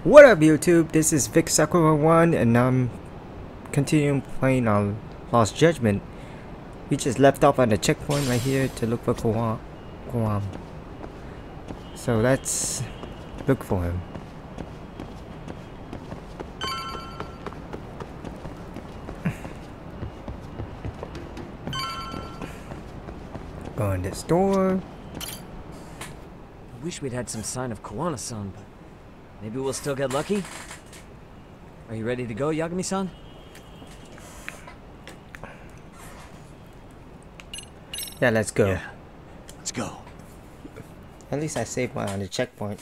What up YouTube, this is Vic Sakura 1 and I'm continuing playing on Lost Judgment. We just left off on the checkpoint right here to look for Kuwana. So let's look for him. Go in this door. I wish we'd had some sign of Kuwana-san, but maybe we'll still get lucky? Are you ready to go, Yagami-san? Yeah, let's go. Yeah, let's go. At least I saved one on the checkpoint.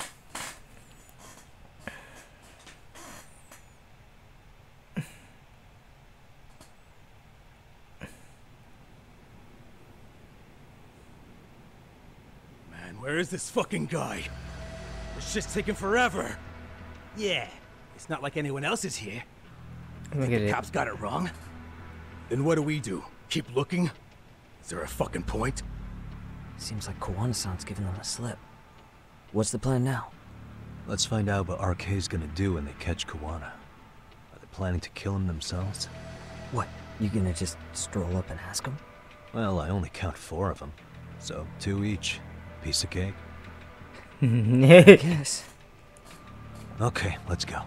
Man, where is this fucking guy? This shit's taking forever. Yeah, it's not like anyone else is here. Look at The it. cops got it wrong. Then what do? Keep looking? Is there a fucking point? Seems like Kuwana-san's giving them a slip. What's the plan now? Let's find out what RK's gonna do when they catch Kuwana. Are they planning to kill him themselves? What, you gonna just stroll up and ask him? Well, I only count 4 of them, so 2 each. Piece of cake. Yes. Okay, let's go.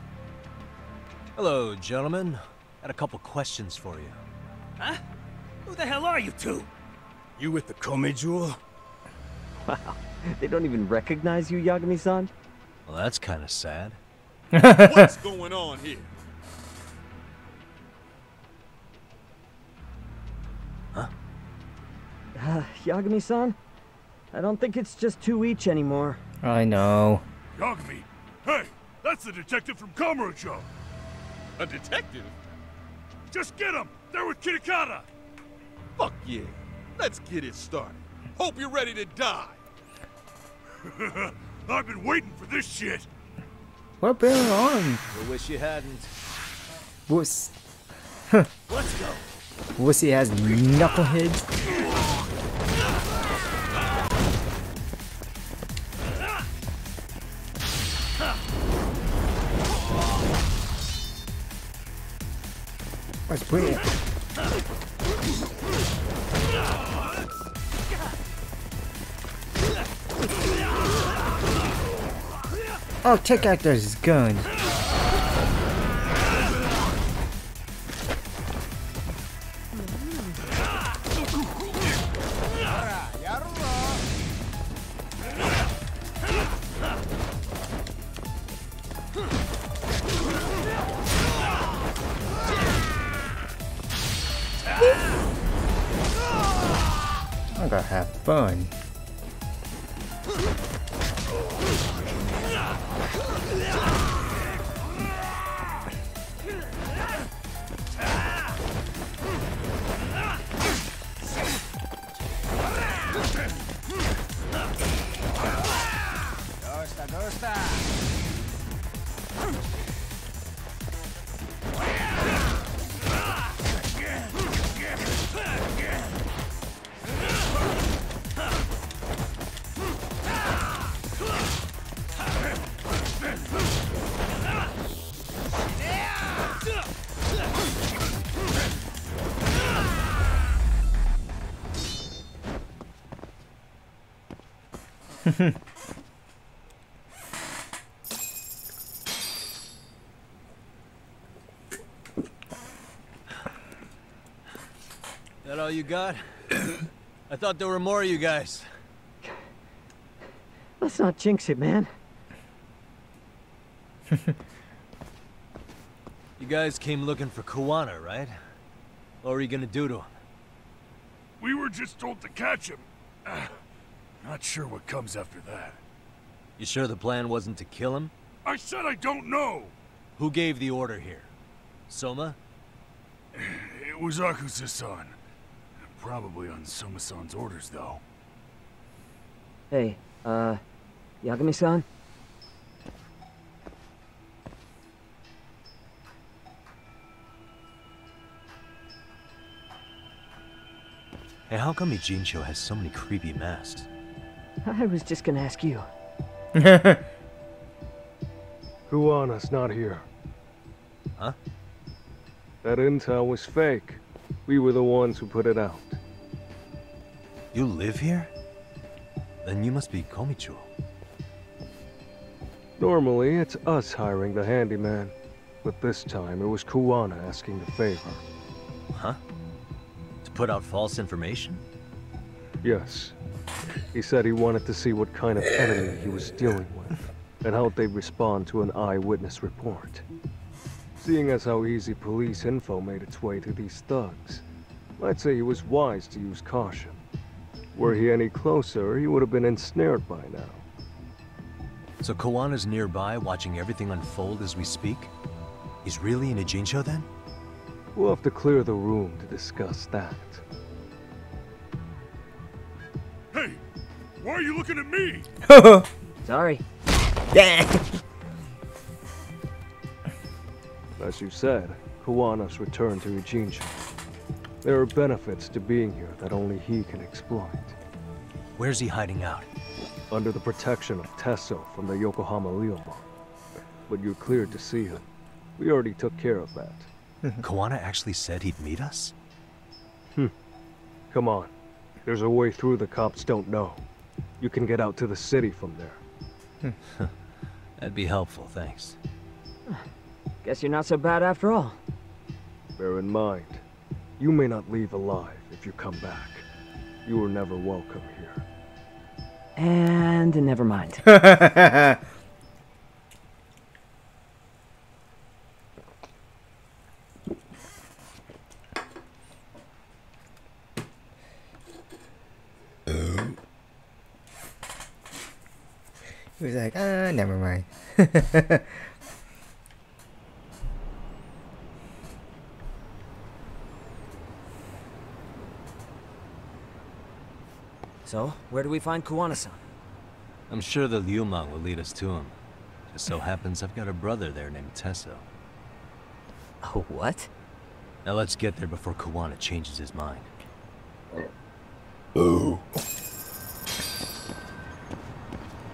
Hello, gentlemen. Had a couple questions for you. Huh? Who the hell are you two? You with the Kome jewel? Wow, they don't even recognize you, Yagami-san? Well, that's kind of sad. What's going on here? Yagami-san? I don't think it's just 2 each anymore. I know. Yagami! Hey, that's the detective from Kamurocho! A detective? Just get him! They're with Kitakata! Fuck yeah! Let's get it started. Hope you're ready to die! I've been waiting for this shit! What been on? I wish you hadn't. Wuss. Let's go. Wussy has knuckleheads. Let's bring it. Oh, take out those guns. I'm gonna have fun. That all you got? I thought there were more of you guys. Let's not jinx it, man. You guys came looking for Kuwana, right? What were you gonna do to him? We were just told to catch him. Not sure what comes after that. You sure the plan wasn't to kill him? I said I don't know! Who gave the order here? Soma? It was Akusa-san. Probably on Soma-san's orders, though. Hey, Yagami-san? Hey, how come Ijincho has so many creepy masks? I was just gonna ask you. Kuwana's not here. Huh? That intel was fake. We were the ones who put it out. You live here? Then you must be Komicho. Normally, it's us hiring the handyman. But this time, it was Kuwana asking the favor. Huh? To put out false information? Yes. He said he wanted to see what kind of enemy he was dealing with, and how they'd respond to an eyewitness report. Seeing as how easy police info made its way to these thugs, I'd say he was wise to use caution. Were he any closer, he would have been ensnared by now. So Kuwana's nearby, watching everything unfold as we speak? He's really in a Jinsho then? We'll have to clear the room to discuss that. Hey, why are you looking at me? Sorry. Yeah. As you said, Kuwana's returned to Ujincho. There are benefits to being here that only he can exploit. Where's he hiding out? Under the protection of Tesso from the Yokohama Ryomon. But you're cleared to see him. We already took care of that. Kuwana actually said he'd meet us? Come on. There's a way through the cops don't know. You can get out to the city from there. That'd be helpful, thanks. Guess you're not so bad after all. Bear in mind, you may not leave alive if you come back. You were never welcome here. And never mind. He was like, never mind. So, where do we find Kuwana-san? I'm sure the Ryomon will lead us to him. Just so happens I've got a brother there named Tesso. Oh, what? Now let's get there before Kuwana changes his mind.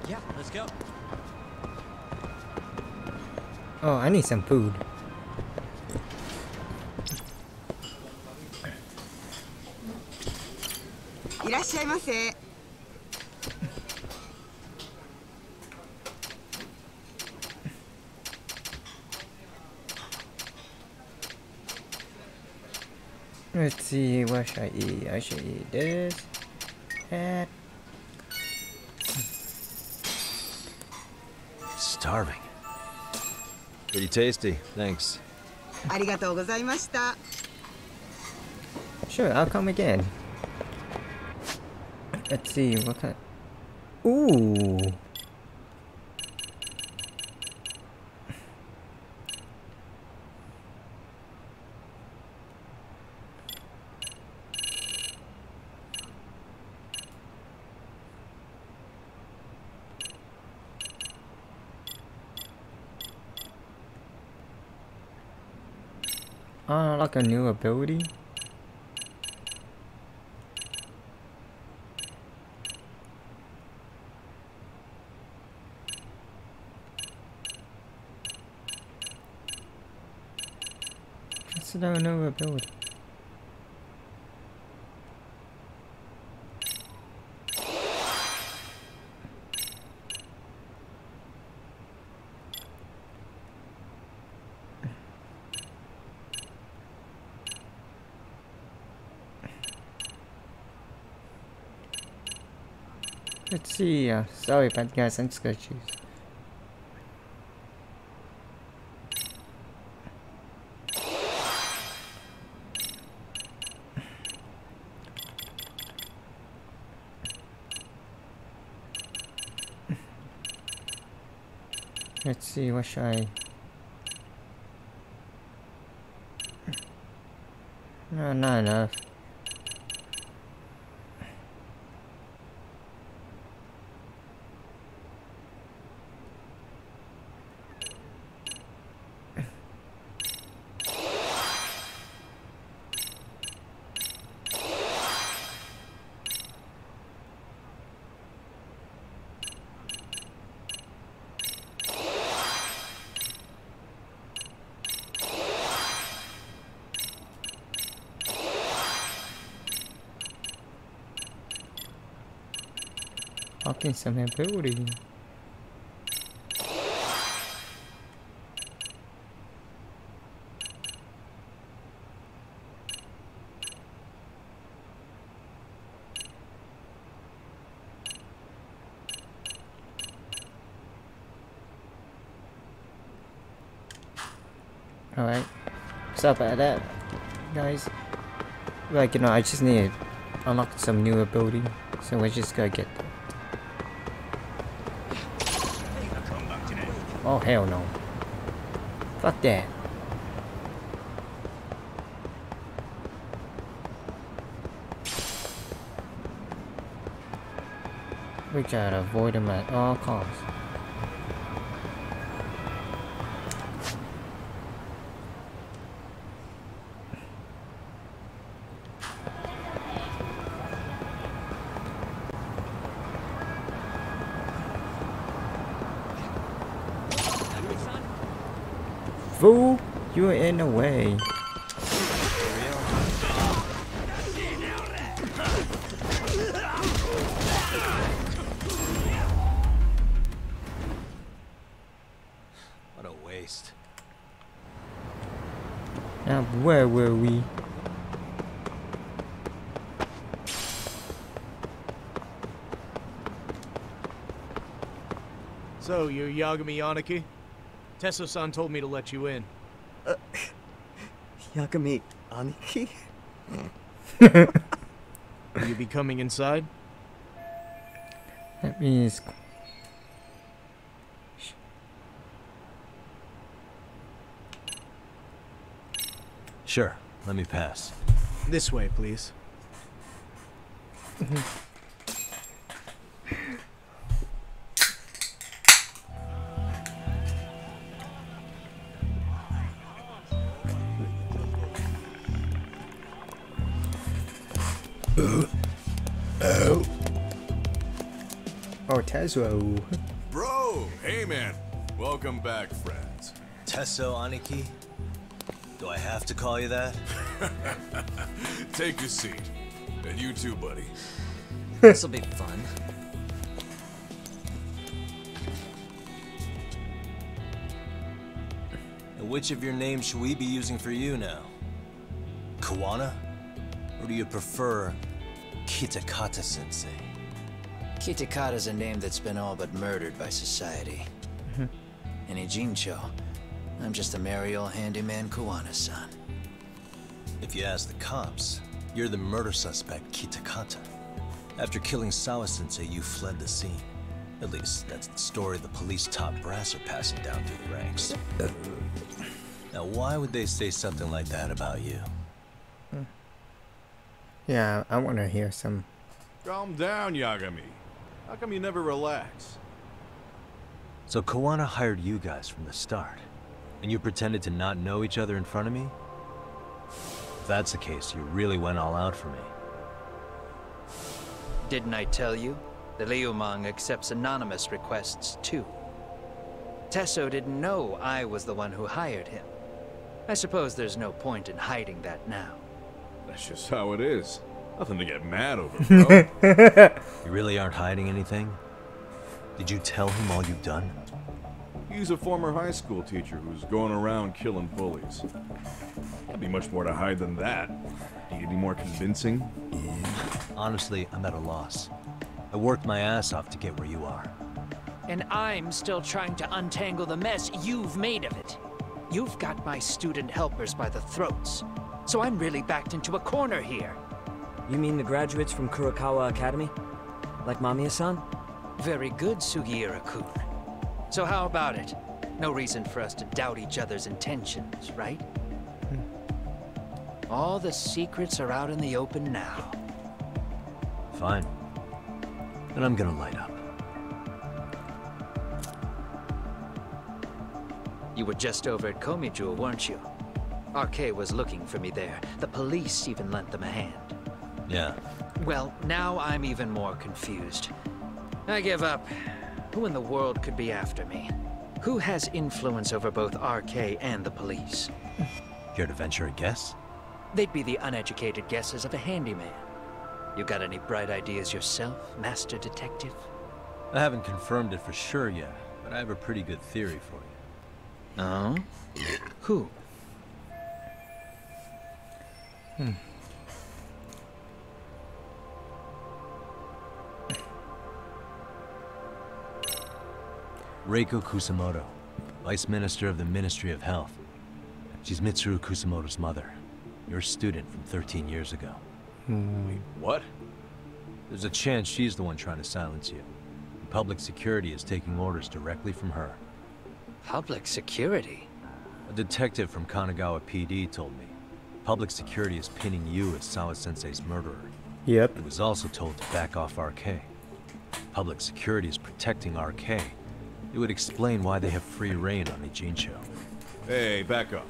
Yeah, let's go. Oh, I need some food. Let's see, what should I eat? I should eat this, that. Starving. Pretty tasty, thanks. Sure, I'll come again. Let's see, what kind. Ooh. Like a new ability. What's the new ability? Let's see, sorry about guys, I'm just gonna choose. Let's see, what should I... No, not enough. Talking some ability. Alright. Sorry about that, guys. Like, you know, I just need to unlock some new ability. So we're just gonna get that. Oh, hell no. Fuck that. We gotta avoid them at all costs. Fool, you're in the way. What a waste. Now, where were we? So, you're Yagami Aniki? Tesso-san told me to let you in. Yagami Aniki? Will you be coming inside? That means... Sure, let me pass. This way, please. Oh, Tezo. Bro, hey man. Welcome back, friends. Tesso Aniki? Do I have to call you that? Take a seat. And you too, buddy. This'll be fun. And which of your names should we be using for you now? Kuwana? Or do you prefer Kitakata-sensei? Kitakata's a name that's been all but murdered by society. And Ijincho, I'm just a merry old handyman Kuwana-san. If you ask the cops, you're the murder suspect Kitakata. After killing Sawa-sensei, you fled the scene. At least, that's the story the police top brass are passing down through the ranks. Now, why would they say something like that about you? Yeah, I want to hear some. Calm down, Yagami. How come you never relax? So Kuwana hired you guys from the start, and you pretended to not know each other in front of me? If that's the case, you really went all out for me. Didn't I tell you? The Liumang accepts anonymous requests too. Tesso didn't know I was the one who hired him. I suppose there's no point in hiding that now. That's just how it is. Nothing to get mad over, bro. You really aren't hiding anything? Did you tell him all you've done? He's a former high school teacher who's going around killing bullies. Can't be much more to hide than that. Need any more convincing? Honestly, I'm at a loss. I worked my ass off to get where you are. And I'm still trying to untangle the mess you've made of it. You've got my student helpers by the throats. So I'm really backed into a corner here. You mean the graduates from Kurokawa Academy? Like Mamiya-san? Very good, Sugiura-kun. So how about it? No reason for us to doubt each other's intentions, right? All the secrets are out in the open now. Fine. Then I'm gonna light up. You were just over at Komiju, weren't you? RK was looking for me there. The police even lent them a hand. Yeah. Well, now I'm even more confused. I give up. Who in the world could be after me? Who has influence over both RK and the police? Care to venture a guess? They'd be the uneducated guesses of a handyman. You got any bright ideas yourself, Master Detective? I haven't confirmed it for sure yet, but I have a pretty good theory for you. Oh? Who? Reiko Kusamoto, Vice Minister of the Ministry of Health. She's Mitsuru Kusamoto's mother, your student from 13 years ago. Wait, what? There's a chance she's the one trying to silence you. Public security is taking orders directly from her. Public security? A detective from Kanagawa PD told me. Public security is pinning you as Sawa-sensei's murderer. Yep. He was also told to back off RK. Public security is protecting RK. It would explain why they have free reign on Ijincho. Hey, back up.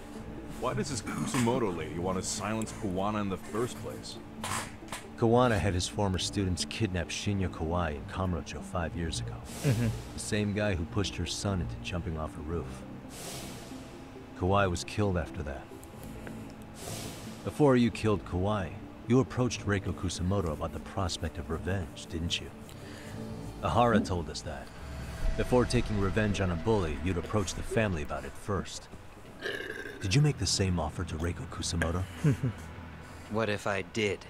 Why does this Kusamoto lady want to silence Kuwana in the first place? Kuwana had his former students kidnap Shinya Kawai in Kamurocho 5 years ago. The same guy who pushed her son into jumping off a roof. Kawai was killed after that. Before you killed Kawai, you approached Reiko Kusamoto about the prospect of revenge, didn't you? Ahara told us that. Before taking revenge on a bully, you'd approach the family about it first. Did you make the same offer to Reiko Kusamoto? What if I did?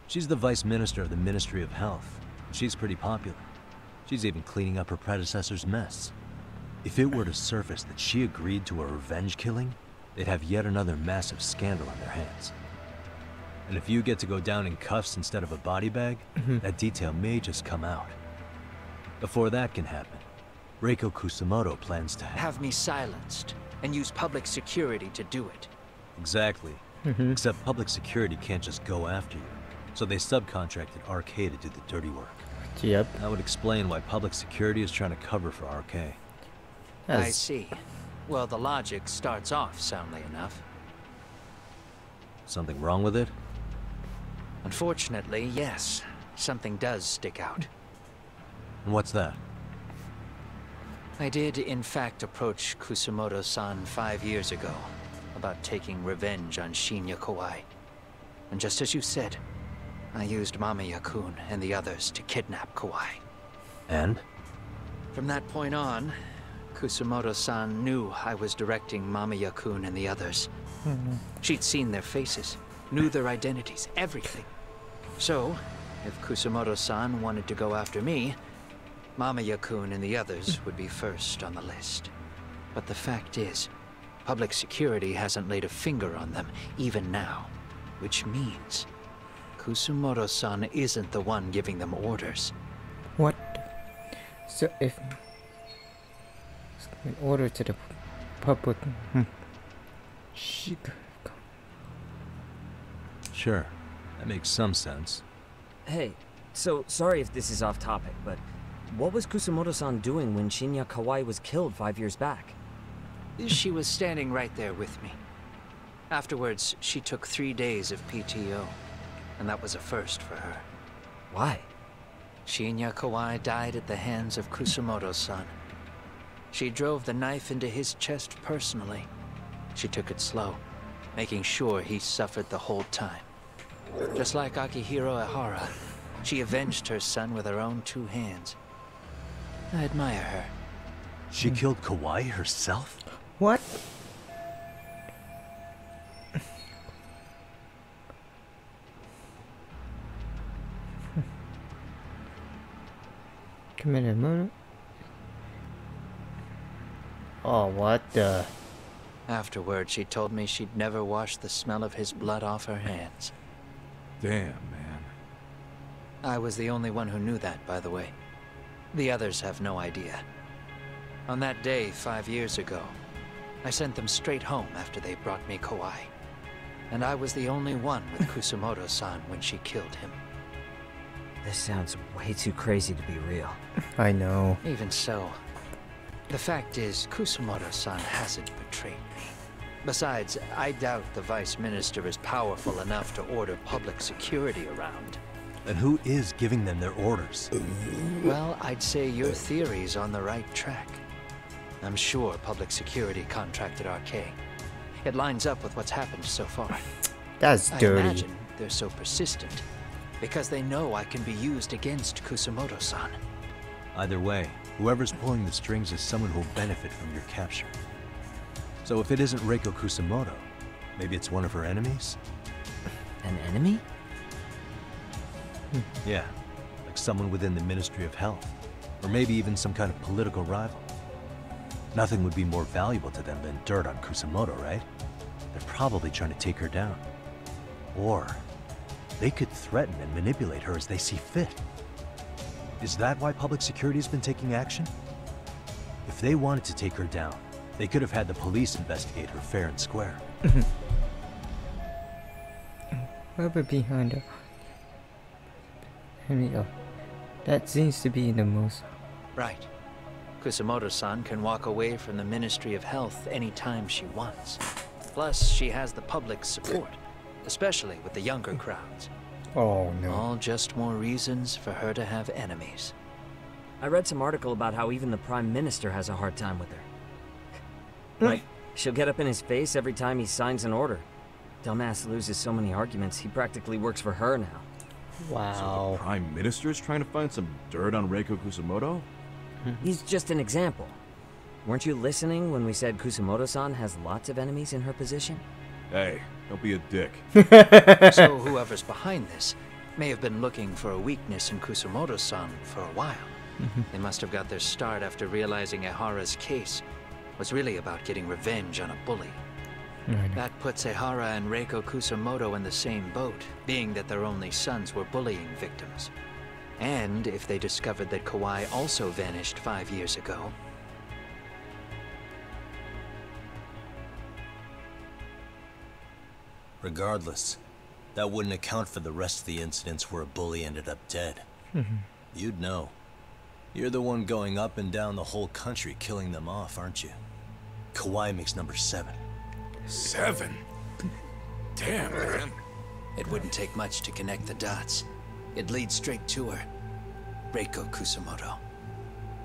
She's the Vice Minister of the Ministry of Health. She's pretty popular. She's even cleaning up her predecessor's mess. If it were to surface that she agreed to a revenge killing, they'd have yet another massive scandal on their hands. And if you get to go down in cuffs instead of a body bag, that detail may just come out. Before that can happen, Reiko Kusamoto plans to Have me silenced and use public security to do it. Exactly. Except public security can't just go after you. So they subcontracted RK to do the dirty work. Yep. That would explain why public security is trying to cover for RK. I see. Well, the logic starts off soundly enough. Something wrong with it? Unfortunately, yes. Something does stick out. And what's that? I did, in fact, approach Kusamoto-san 5 years ago about taking revenge on Shinya Kawai. And just as you said, I used Mamiya-kun and the others to kidnap Kawai. And? From that point on, Kusamoto-san knew I was directing Mamiya-kun and the others. She'd seen their faces, knew their identities, everything. So, if Kusamoto-san wanted to go after me, Mamiya-kun and the others would be first on the list. But the fact is, public security hasn't laid a finger on them, even now. Which means, Kusamoto-san isn't the one giving them orders. What? So if in order to the public, Sure. That makes some sense. Hey, so sorry if this is off topic, but what was Kusamoto-san doing when Shinya Kawai was killed 5 years back? She was standing right there with me. Afterwards, she took 3 days of PTO, and that was a first for her. Why? Shinya Kawai died at the hands of Kusamoto-san. She drove the knife into his chest personally. She took it slow, making sure he suffered the whole time. Just like Akihiro Ehara, she avenged her son with her own 2 hands. I admire her. She killed Kawai herself? what? Committed murder? Oh, what the? Afterward, she told me she'd never wash the smell of his blood off her hands. Damn, man. I was the only one who knew that, by the way. The others have no idea. On that day, 5 years ago, I sent them straight home after they brought me Kawai. And I was the only one with Kusamoto-san when she killed him. This sounds way too crazy to be real. I know. Even so, the fact is, Kusamoto-san hasn't betrayed me. Besides, I doubt the Vice Minister is powerful enough to order public security around. And who is giving them their orders? Well, I'd say your theory's on the right track. I'm sure public security contracted RK. It lines up with what's happened so far. That's I dirty. imagine they're so persistent because they know I can be used against Kusamoto-san. Either way, whoever's pulling the strings is someone who'll benefit from your capture. So if it isn't Reiko Kusamoto, maybe it's one of her enemies? An enemy? Yeah, like someone within the Ministry of Health. Or maybe even some kind of political rival. Nothing would be more valuable to them than dirt on Kusamoto, right? They're probably trying to take her down. Or they could threaten and manipulate her as they see fit. Is that why public security has been taking action? If they wanted to take her down, they could have had the police investigate her fair and square. Whoever behind her. That seems to be the most. Right. Kusamoto-san can walk away from the Ministry of Health anytime she wants. Plus, she has the public's support, especially with the younger crowds. Oh no. All just more reasons for her to have enemies. I read some article about how even the Prime Minister has a hard time with her. Like, she'll get up in his face every time he signs an order. Dumbass loses so many arguments, he practically works for her now. Wow. So the Prime Minister's trying to find some dirt on Reiko Kusamoto? He's just an example. Weren't you listening when we said Kusamoto-san has lots of enemies in her position? Hey, don't be a dick. So whoever's behind this may have been looking for a weakness in Kusamoto-san for a while. They must have got their start after realizing Ehara's case was really about getting revenge on a bully. That puts Ehara and Reiko Kusamoto in the same boat, being that their only sons were bullying victims. And if they discovered that Kawai also vanished 5 years ago... Regardless, that wouldn't account for the rest of the incidents where a bully ended up dead. You'd know. You're the one going up and down the whole country killing them off, aren't you? Kawai makes number 7. 7? Damn, man. It wouldn't take much to connect the dots. It'd lead straight to her. Reiko Kusamoto.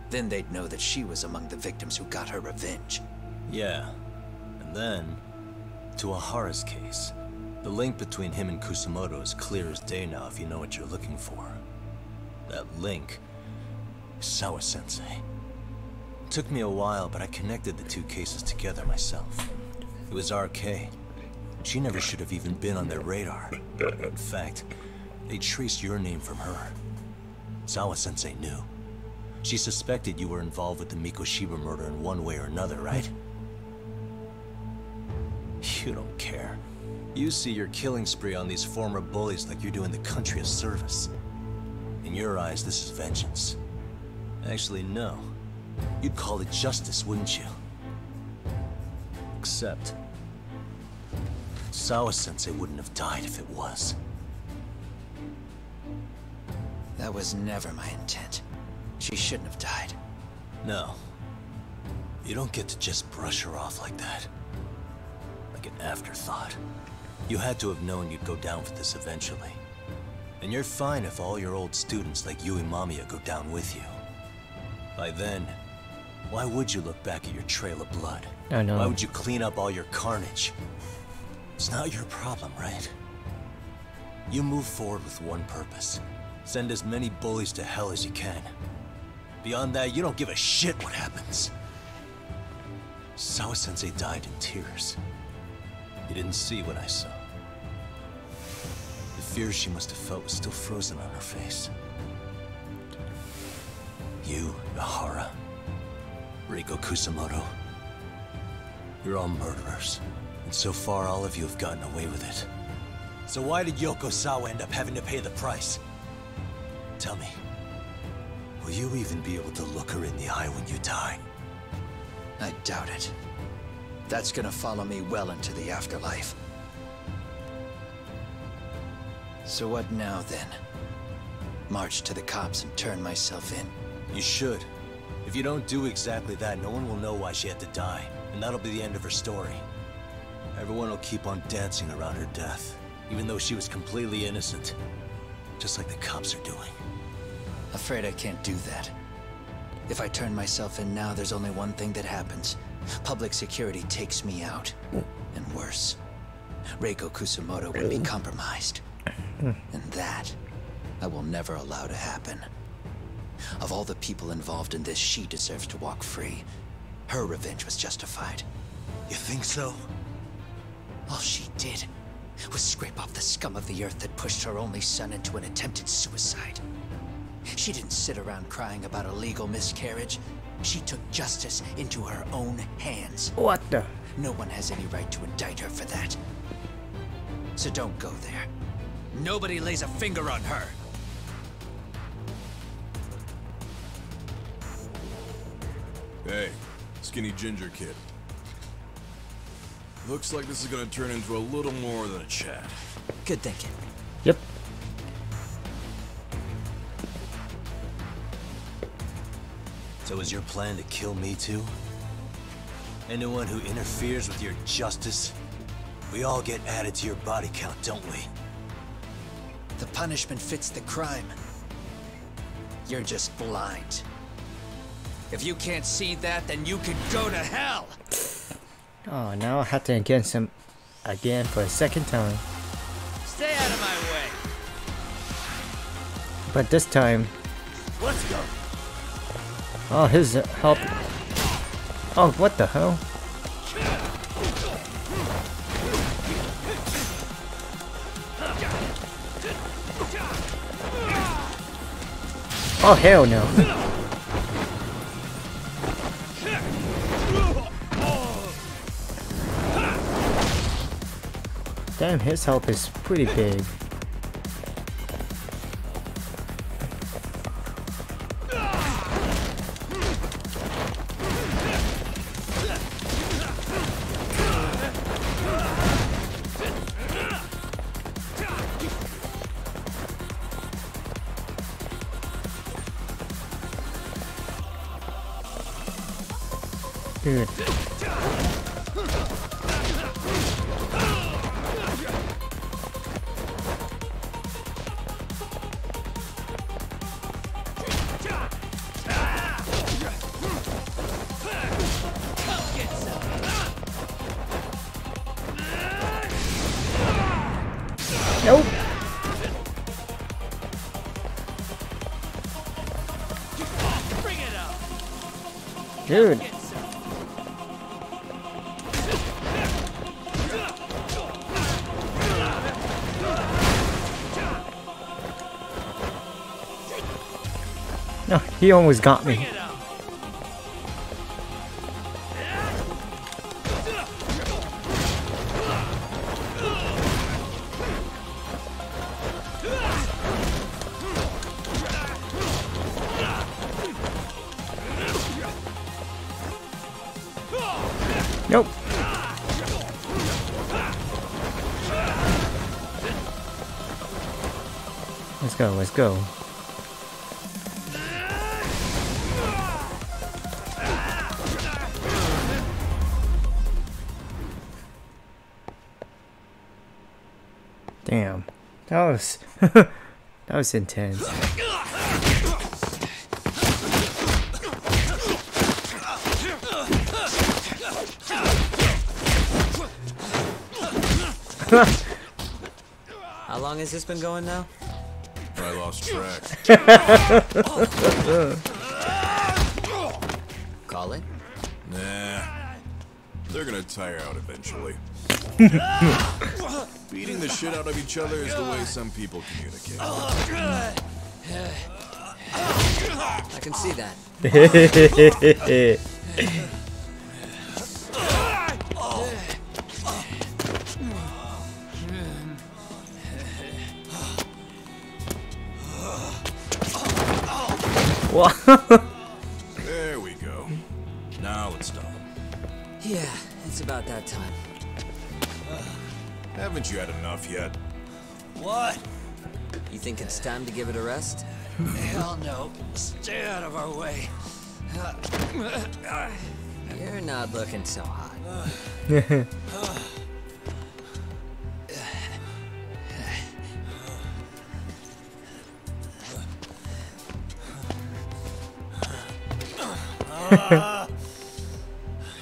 Then they'd know that she was among the victims who got her revenge. Yeah. And then, to Ahara's case. The link between him and Kusamoto is clear as day now if you know what you're looking for. That link is Sawa-sensei. It took me a while, but I connected the two cases together myself. It was RK. She never should have even been on their radar. In fact, they traced your name from her. Sawa-sensei knew. She suspected you were involved with the Mikoshiba murder in one way or another, right? You don't care. You see your killing spree on these former bullies like you're doing the country a service. In your eyes, this is vengeance. Actually, no. You'd call it justice, wouldn't you? Except... Sawa-sensei wouldn't have died if it was. That was never my intent. She shouldn't have died. No. You don't get to just brush her off like that. Like an afterthought. You had to have known you'd go down for this eventually. And you're fine if all your old students like Yui Mamiya go down with you. By then, why would you look back at your trail of blood? I know. Why would you clean up all your carnage? It's not your problem, right? You move forward with one purpose. Send as many bullies to hell as you can. Beyond that, you don't give a shit what happens. Sawa-sensei died in tears. You didn't see what I saw. The fear she must have felt was still frozen on her face. You, Ehara, Reiko Kusamoto, you're all murderers. And so far, all of you have gotten away with it. So why did Yoko Sawa end up having to pay the price? Tell me, will you even be able to look her in the eye when you die? I doubt it. That's gonna follow me well into the afterlife. So what now, then? March to the cops and turn myself in? You should. If you don't do exactly that, no one will know why she had to die. And that'll be the end of her story. Everyone will keep on dancing around her death, even though she was completely innocent. Just like the cops are doing. Afraid I can't do that. If I turn myself in now, there's only one thing that happens. Public security takes me out. And worse, Reiko Kusamoto would be compromised. And that, I will never allow to happen. Of all the people involved in this, she deserves to walk free. Her revenge was justified. You think so? All she did was scrape off the scum of the earth that pushed her only son into an attempted suicide. She didn't sit around crying about a legal miscarriage. She took justice into her own hands. What the? No one has any right to indict her for that. So don't go there. Nobody lays a finger on her. Hey, skinny ginger kid. Looks like this is gonna turn into a little more than a chat. Good thinking. Yep. So is your plan to kill me too? Anyone who interferes with your justice? We all get added to your body count, don't we? The punishment fits the crime. You're just blind. If you can't see that, then you can go to hell! Oh, now I have to against him again for a second time. Stay out of my way! But this time... Let's go! Oh, his help... Oh, what the hell? Oh, hell no. Damn, his help is pretty big. Dude. Nope. Dude. No, he almost got me. Nope. Let's go, let's go. Damn. That was that was intense. How long has this been going now? I lost track. Call it? Nah. They're gonna tire out eventually. Beating the shit out of each other is the way some people communicate. I can see that. What? There we go. Now let's stop him. Yeah, it's about that time. Haven't you had enough yet? What? You think it's time to give it a rest? Hell no. Stay out of our way. You're not looking so hot.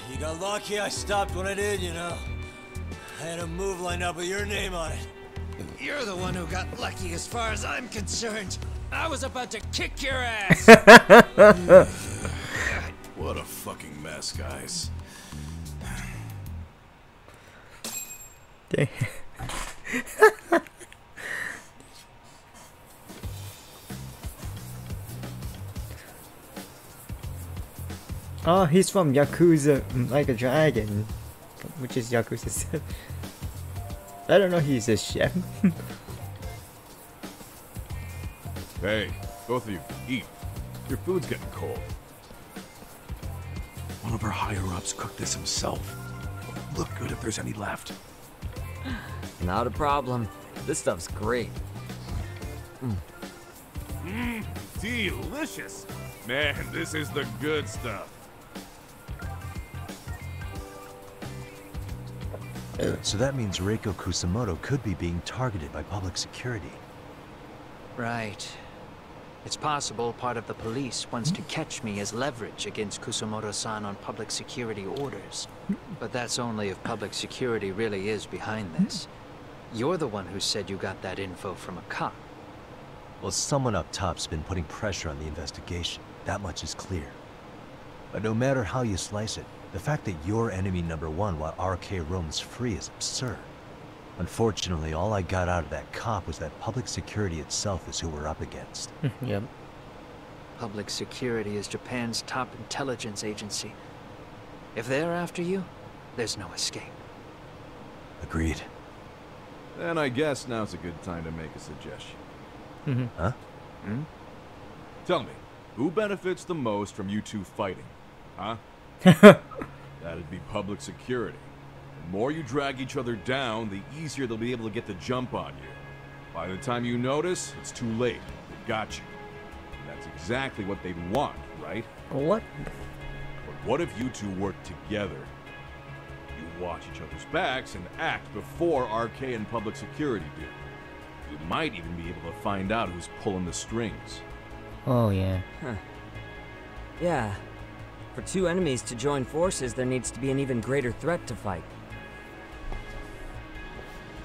You got lucky I stopped when I did, you know. I had a move lined up with your name on it. You're the one who got lucky as far as I'm concerned. I was about to kick your ass! What a fucking mess, guys. Dang. Oh, he's from Yakuza Like a Dragon, which is Yakuza 7. I don't know he's a chef. Hey, both of you, eat. Your food's getting cold. One of our higher-ups cooked this himself. Look good if there's any left. Not a problem. This stuff's great. Delicious. Man, this is the good stuff. So that means Reiko Kusamoto could be being targeted by public security. Right. It's possible part of the police wants to catch me as leverage against Kusamoto-san on public security orders. But that's only if public security really is behind this. You're the one who said you got that info from a cop. Well, someone up top's been putting pressure on the investigation. That much is clear. But no matter how you slice it, the fact that you're enemy number one while RK roams free is absurd. Unfortunately, all I got out of that cop was that public security itself is who we're up against. Yep. Public security is Japan's top intelligence agency. If they're after you, there's no escape. Agreed. Then I guess now's a good time to make a suggestion. Huh? Tell me, who benefits the most from you two fighting? Huh? That'd be public security. The more you drag each other down, the easier they'll be able to get the jump on you. By the time you notice, it's too late. They've got you. And that's exactly what they'd want, right? What? But what if you two work together? You watch each other's backs and act before RK and public security do. You might even be able to find out who's pulling the strings. Oh yeah. Huh. Yeah. For two enemies to join forces, there needs to be an even greater threat to fight.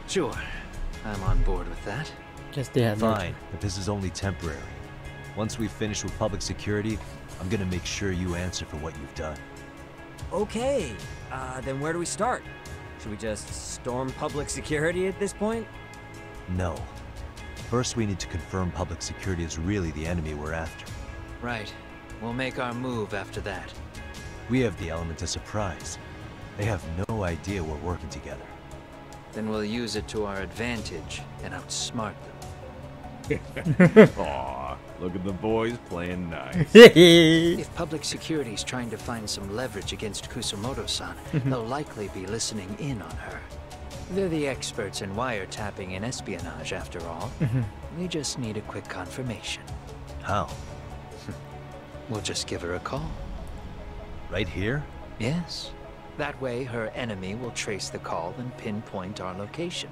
Sure. I'm on board with that. Guess they have Fine, but this is only temporary. Once we finish with public security, I'm gonna make sure you answer for what you've done. Okay. Then where do we start? Should we just storm public security at this point? No. First, we need to confirm public security is really the enemy we're after. Right. We'll make our move after that. We have the element of surprise. They have no idea we're working together. Then we'll use it to our advantage and outsmart them. Aw, look at the boys playing nice. If public security's trying to find some leverage against Kusamoto-san, they'll likely be listening in on her. They're the experts in wiretapping and espionage, after all. We just need a quick confirmation. How? We'll just give her a call. Right here? Yes. That way, her enemy will trace the call and pinpoint our location.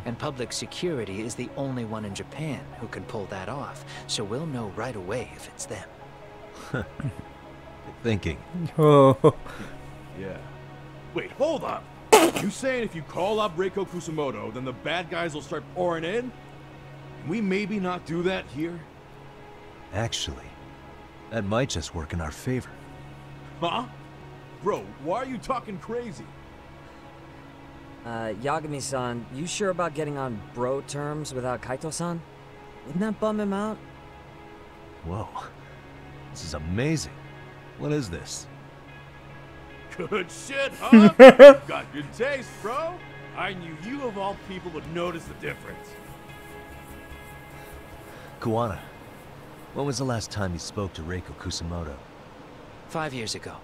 And public security is the only one in Japan who can pull that off, so we'll know right away if it's them. Good thinking. Oh. Yeah. Wait, hold up! You saying if you call up Reiko Kusamoto, then the bad guys will start pouring in? Can we maybe not do that here? Actually, that might just work in our favor. Huh? Bro, why are you talking crazy? Yagami-san, you sure about getting on bro terms without Kaito-san? Wouldn't that bum him out? Whoa. This is amazing. What is this? Good shit, huh? Got good taste, bro. I knew you of all people would notice the difference. Kuwana, when was the last time you spoke to Reiko Kusamoto? 5 years ago,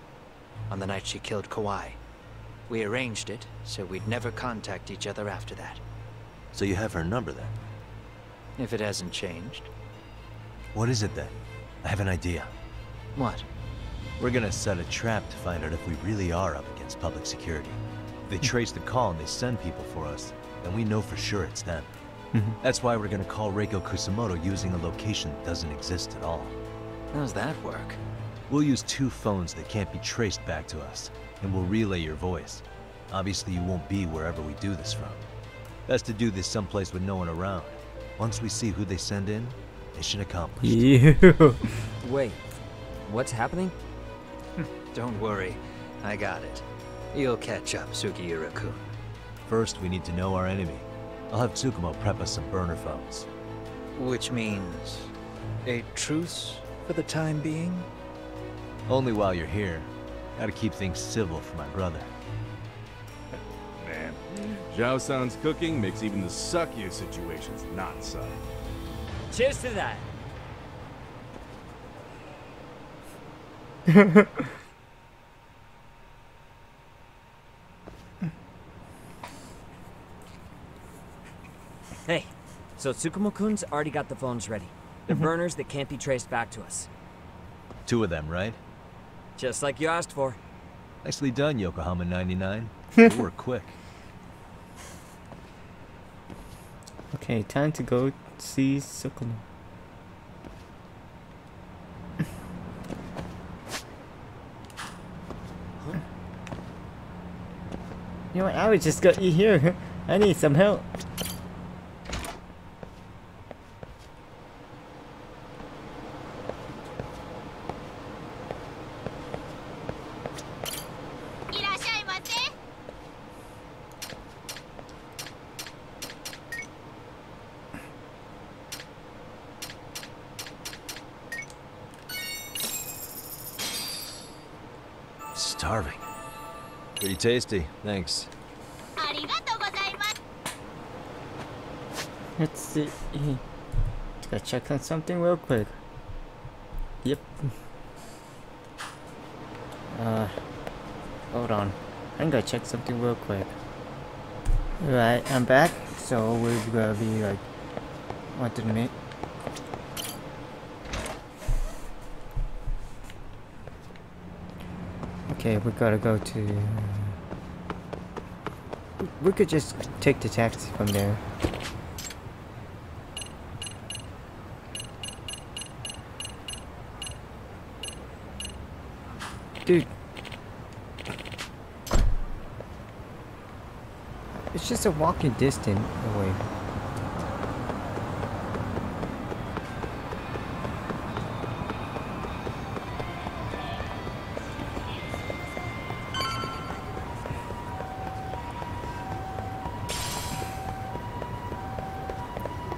on the night she killed Kawai. We arranged it, so we'd never contact each other after that. So you have her number then? If it hasn't changed. What is it then? I have an idea. What? We're gonna set a trap to find out if we really are up against public security. If they trace the call and they send people for us, then we know for sure it's them. That's why we're gonna call Reiko Kusamoto using a location that doesn't exist at all. How's that work? We'll use 2 phones that can't be traced back to us, and we'll relay your voice. Obviously you won't be wherever we do this from. Best to do this someplace with no one around. Once we see who they send in, we'll know exactly where you are. We'll use 2 phones that can't be traced back to us, and we'll relay your voice. Obviously you won't be wherever we do this from. Best to do this someplace with no one around. Once we see who they send in, we'll know exactly where you are. We'll use 2 phones that can't be traced back to us, and we'll relay your voice. Mission accomplished. You. Wait, what's happening? Don't worry, I got it. You'll catch up, Sugiura-kun. First, we need to know our enemy. I'll have Tsukumo prep us some burner phones. Which means a truce for the time being? Only while you're here. Gotta keep things civil for my brother. Man, Zhao-san's cooking makes even the suckiest situations not suck. Cheers to that. Hey, so Tsukumo-kun's already got the phones ready. They're burners that can't be traced back to us. 2 of them, right? Just like you asked for. Nicely done, Yokohama 99. You were quick. Okay, time to go see Tsukumo. You know what? I was just got you here. I need some help. Starving. Pretty tasty, thanks. Let's see. Gotta check on something real quick. Yep. Hold on. I'm gonna check something real quick. Alright, I'm back. So we're gonna be like 1 minute. Okay, we gotta go to. We could just take the taxi from there. Dude. It's just a walking distance away.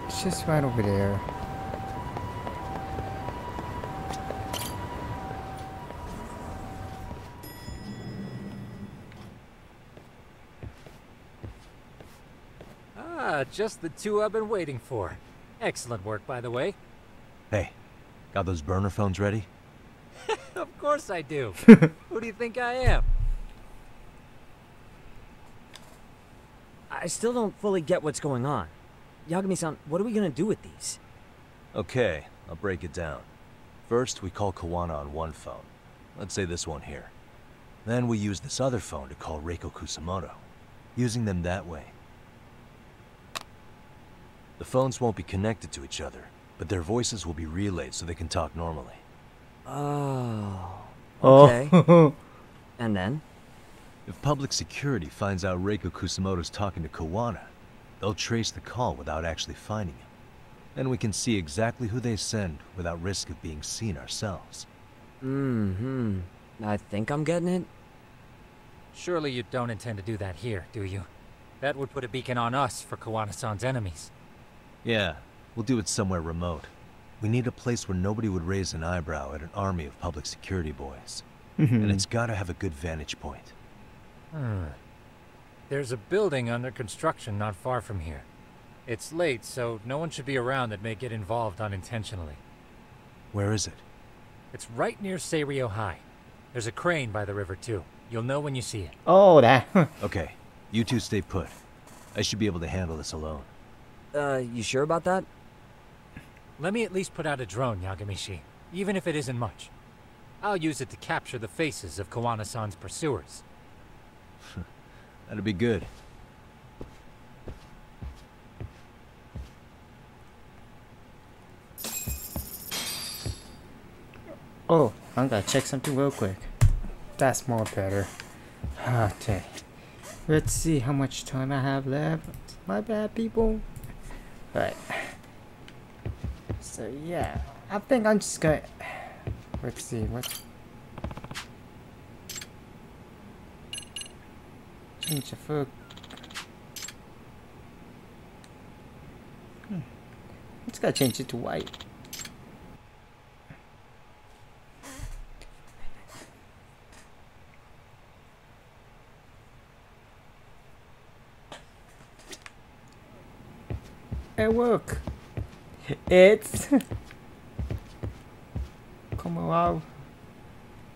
It's just right over there. Just the 2 I've been waiting for. Excellent work, by the way. Hey, got those burner phones ready? Of course I do. Who do you think I am? I still don't fully get what's going on. Yagami-san, what are we gonna do with these? Okay, I'll break it down. First, we call Kuwana on one phone. Let's say this one here. Then we use this other phone to call Reiko Kusamoto. Using them that way. The phones won't be connected to each other, but their voices will be relayed so they can talk normally. Oh. Okay. Oh. And then? If public security finds out Reiko Kusamoto's talking to Kuwana, they'll trace the call without actually finding him. Then we can see exactly who they send without risk of being seen ourselves. Mm-hmm. I think I'm getting it. Surely you don't intend to do that here, do you? That would put a beacon on us for Kuwana-san's enemies. Yeah, we'll do it somewhere remote. We need a place where nobody would raise an eyebrow at an army of public security boys. And it's gotta have a good vantage point. There's a building under construction not far from here. It's late, so no one should be around that may get involved unintentionally. Where is it? It's right near Seiryo High. There's a crane by the river, too. You'll know when you see it. Oh, that. Okay, you two stay put. I should be able to handle this alone. You sure about that? Let me at least put out a drone, Yagamishi, even if it isn't much. I'll use it to capture the faces of Kuwana-san's pursuers. That'd be good. Oh, I'm gonna check something real quick. That's more better. Okay. Let's see how much time I have left. My bad, people. Alright. So yeah, I think I'm just gonna, let's see what, change the food. Just gotta change it to white. It work. It's come on,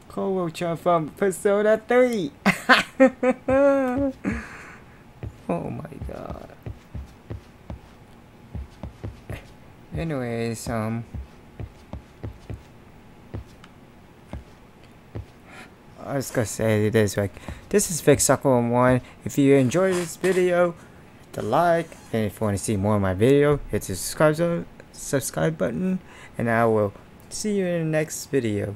Koro-chan from Persona 3. Oh my god. Anyways, I was gonna say this, like, this is Vic Sakura 1. If you enjoyed this video, hit the like, and if you want to see more of my video, hit the subscribe button, and I will see you in the next video.